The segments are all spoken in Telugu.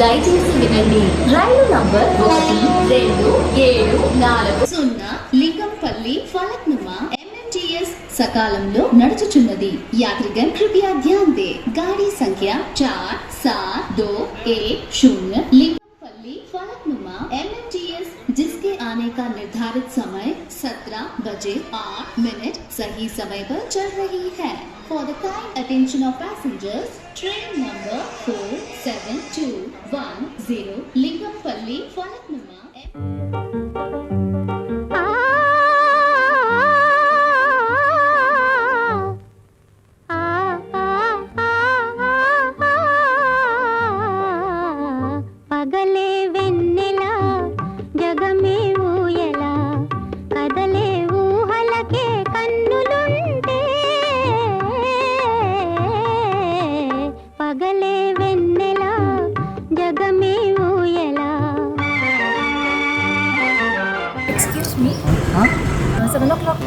దయచేసి వినండి. రైలు నంబర్ 1274 లింగంపల్లి ఫలక్నుమా MMTS సకాలంలో నడుచుచున్నది. यात्रीगण कृपया ध्यान दें. गाड़ी संख्या 4721 लिंगंपल्ली फलकनुमा MMTS जिसके आने का निर्धारित समय 17:08 सही समय पर चल रही है. For the kind attention of passengers, train number 4721 Lingampally Falaknuma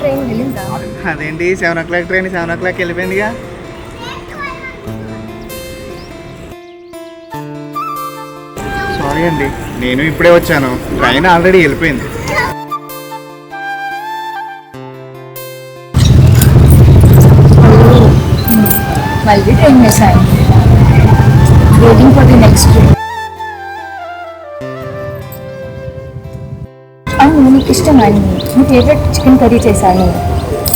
train వెళ్ళిందా? అదేంటి 7 o'clock ట్రైన్ 7 o'clock వెళ్ళిపోయిందిగా. సారీ అండి, నేను ఇప్పుడే వచ్చాను, ట్రైన్ ఆల్రెడీ వెళ్ళిపోయింది. మళ్ళీ ట్రైన్ మిస్ అయింది. Waiting for the next train. అవును, నీకు ఇష్టమని నీ ఫేవరెట్ చికెన్ కర్రీ చేశాను.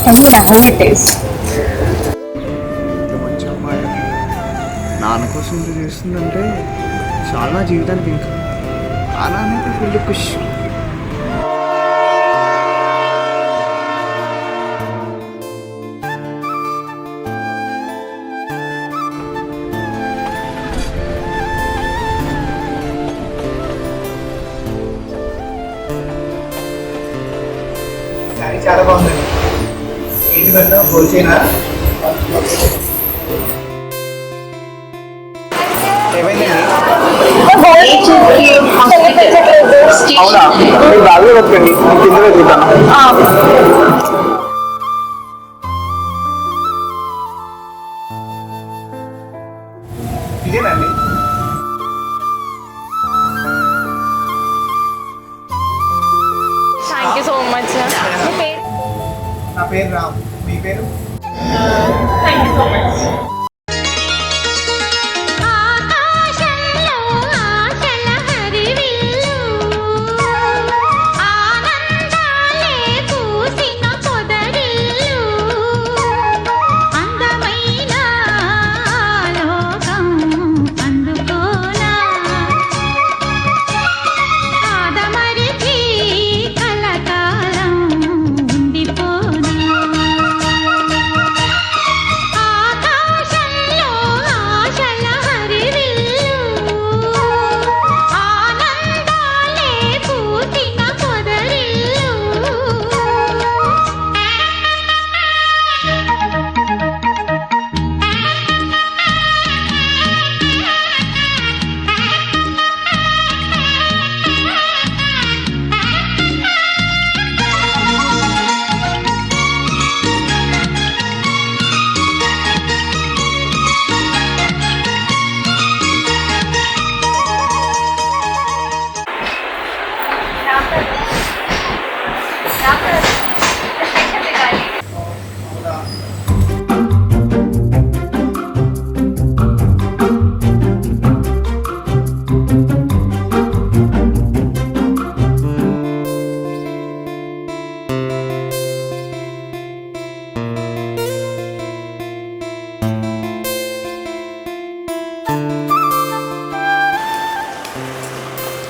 మంచి అమ్మాయి నాన్న కోసం ఇంత చేస్తుందంటే చాలా జీవితానికి ఇంకా అలానే ఫుల్ ఖుష్. చాలా బాగుందండి. ఏంటి పెద్ద పోల్చేనా? అవునా, మీరు బాగా బతకండి, కింద చూద్దాం. ఇదేనండి. Thank you so much. నా పేరు రామ్, మీ పేరు? Thank you so much.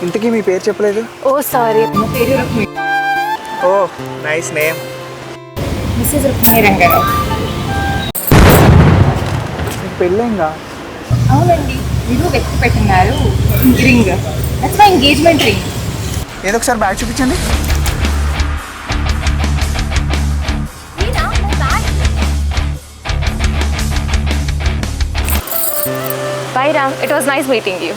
ఇంతకీ మీ పేరు చెప్పలేదు? ఓ సారీ, నా పేరు Rukmini. Oh nice name. Mrs Rukmini Rangarao. పెళ్ళేంగా? అవునండి, మీరు వ్యక్తి పెట్టినారు ring. That's my engagement ring. ఏదో ఒకసారి బ్యాగ్ చూపించండి. Bye Ram, it was nice meeting you.